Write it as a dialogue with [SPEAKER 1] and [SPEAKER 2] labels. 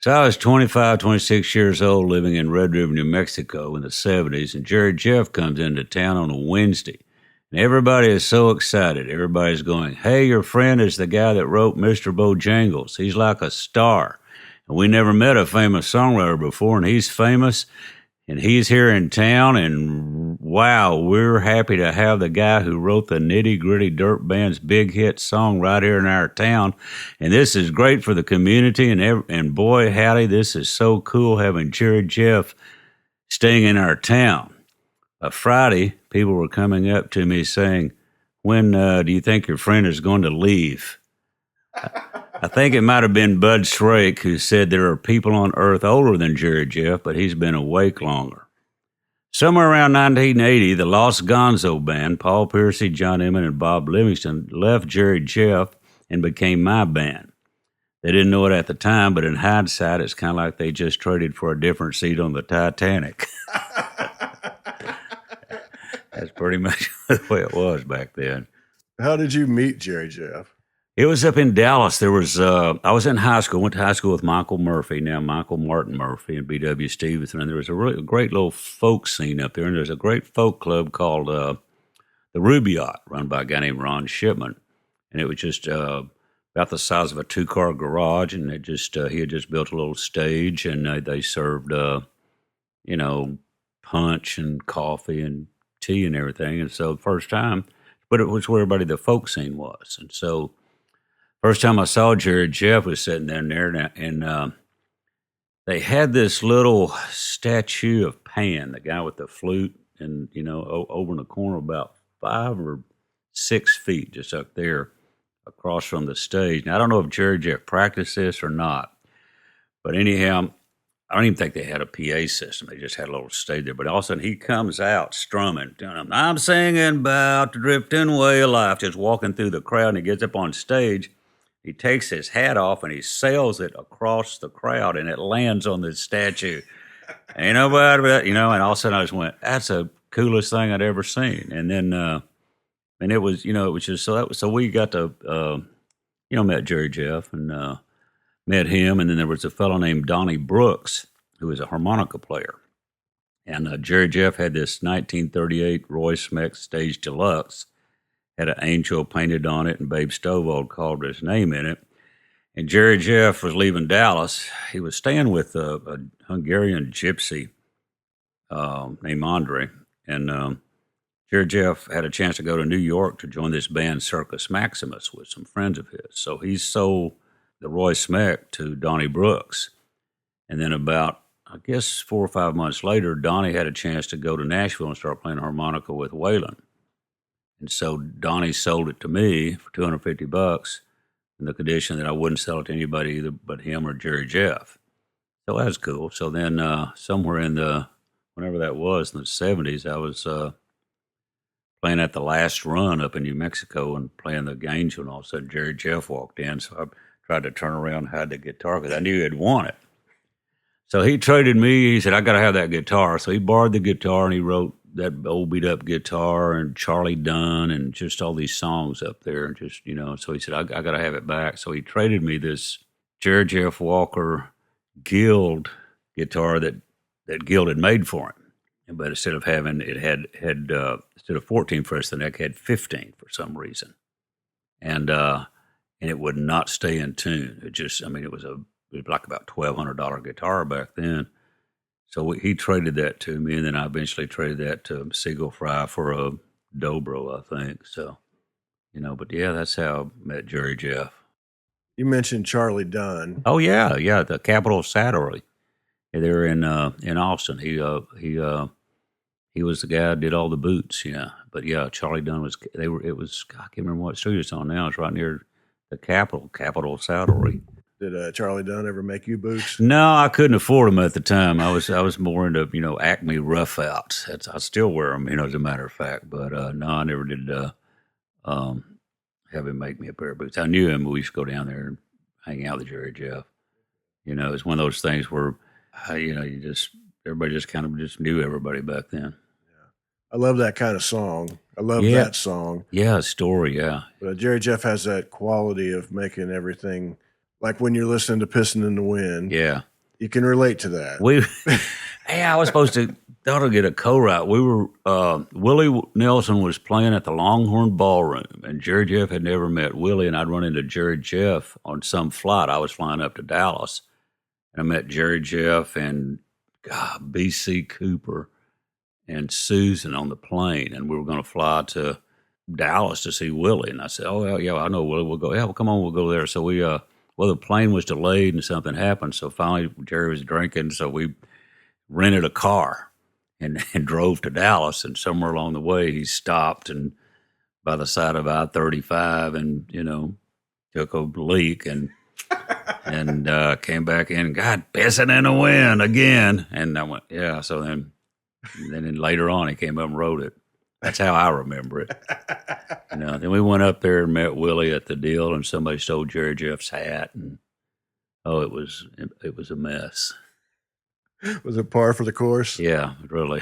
[SPEAKER 1] So I was 25, 26 years old living in Red River, New Mexico in the 70s, and Jerry Jeff comes into town on a Wednesday. And everybody is so excited. Everybody's going, "Hey, your friend is the guy that wrote Mr. Bojangles. He's like a star. And we never met a famous songwriter before, and he's famous. And he's here in town, and wow, we're happy to have the guy who wrote the Nitty Gritty Dirt Band's big hit song right here in our town. And this is great for the community, and boy, howdy, this is so cool having Jerry Jeff staying in our town." Friday, people were coming up to me saying, "When do you think your friend is going to leave?" I think it might have been Bud Shrake who said there are people on earth older than Jerry Jeff, but he's been awake longer. Somewhere around 1980, the Los Gonzo Band, Paul Piercy, John Emmett, and Bob Livingston, left Jerry Jeff and became my band. They didn't know it at the time, but in hindsight, it's kind of like they just traded for a different seat on the Titanic. That's pretty much the way it was back then.
[SPEAKER 2] How did you meet Jerry Jeff?
[SPEAKER 1] It was up in Dallas. There was I was in high school. Went to high school with Michael Murphy, now Michael Martin Murphy, and B.W. Stevenson. And there was a really great little folk scene up there. And there's a great folk club called the Rubaiyat, run by a guy named Ron Shipman. And it was just about the size of a two-car garage. And it just he had just built a little stage, and they served punch and coffee and tea and everything. And so the first time, but it was where everybody the folk scene was. And so first time I saw Jerry Jeff was sitting down there, and they had this little statue of Pan, the guy with the flute, and over in the corner about 5 or 6 feet, just up there across from the stage. Now I don't know if Jerry Jeff practiced this or not, but anyhow, I don't even think they had a PA system. They just had a little stage there. But all of a sudden, he comes out strumming. "I'm singing about the drifting way of life," just walking through the crowd, and he gets up on stage. He takes his hat off and he sails it across the crowd, and it lands on the statue. Ain't nobody, and all of a sudden I just went, "That's the coolest thing I'd ever seen." And then, and it was, it was just so we got to, met Jerry Jeff and met him, and then there was a fellow named Donnie Brooks who was a harmonica player, and Jerry Jeff had this 1938 Roy Smeck Stage Deluxe. Had an angel painted on it, and Babe Stovall carved his name in it. And Jerry Jeff was leaving Dallas. He was staying with a Hungarian gypsy named Andre. And Jerry Jeff had a chance to go to New York to join this band Circus Maximus with some friends of his. So he sold the Roy Smeck to Donnie Brooks. And then about, I guess, 4 or 5 months later, Donnie had a chance to go to Nashville and start playing harmonica with Waylon. And so Donnie sold it to me for $250 in the condition that I wouldn't sell it to anybody either but him or Jerry Jeff. So that was cool. So then somewhere whenever that was, in the 70s, I was playing at the Last Run up in New Mexico and playing the Angel, and all of a sudden Jerry Jeff walked in. So I tried to turn around and hide the guitar because I knew he'd want it. So he traded me. He said, "I got to have that guitar." So he borrowed the guitar, and he wrote that old beat up guitar and Charlie Dunn and just all these songs up there. And just, so he said, I got to have it back. So he traded me this Jerry Jeff Walker Guild guitar that Guild had made for him. But instead of having, it had instead of 14 frets, the neck had 15 for some reason. And it would not stay in tune. It just, it was like about $1,200 guitar back then. So he traded that to me, and then I eventually traded that to Siegel Fry for a Dobro, I think. So, but yeah, that's how I met Jerry Jeff.
[SPEAKER 2] You mentioned Charlie Dunn.
[SPEAKER 1] Oh yeah, the Capital Saddlery. They're in Austin. He was the guy that did all the boots. Yeah, but yeah, Charlie Dunn was. It was. I can't remember what street it's on now. It's right near the Capital Saddlery.
[SPEAKER 2] Did Charlie Dunn ever make you boots?
[SPEAKER 1] No, I couldn't afford them at the time. I was more into Acme rough outs. I still wear them, as a matter of fact. But no, I never did have him make me a pair of boots. I knew him. We used to go down there and hang out with Jerry Jeff. It's one of those things where everybody just kind of just knew everybody back then.
[SPEAKER 2] Yeah, I love that kind of song. I love that song.
[SPEAKER 1] Yeah, story. Yeah,
[SPEAKER 2] but Jerry Jeff has that quality of making everything like when you're listening to Pissing in the Wind.
[SPEAKER 1] Yeah.
[SPEAKER 2] You can relate to that.
[SPEAKER 1] Hey, I was supposed to thought I'd get a co-write. We were Willie Nelson was playing at the Longhorn Ballroom, and Jerry Jeff had never met Willie, and I'd run into Jerry Jeff on some flight. I was flying up to Dallas, and I met Jerry Jeff and B.C. Cooper and Susan on the plane, and we were going to fly to Dallas to see Willie. And I said, "Oh yeah, I know Willie. We'll go. Yeah, well, come on, we'll go there." So we the plane was delayed and something happened. So finally, Jerry was drinking, so we rented a car and drove to Dallas. And somewhere along the way, he stopped and by the side of I-35 and took a leak and came back in. God, pissing in the wind again. And I went, yeah. So then later on, he came up and wrote it. That's how I remember it. Then we went up there and met Willie at the deal, and somebody stole Jerry Jeff's hat, and it was a mess.
[SPEAKER 2] Was it par for the course?
[SPEAKER 1] Yeah, really.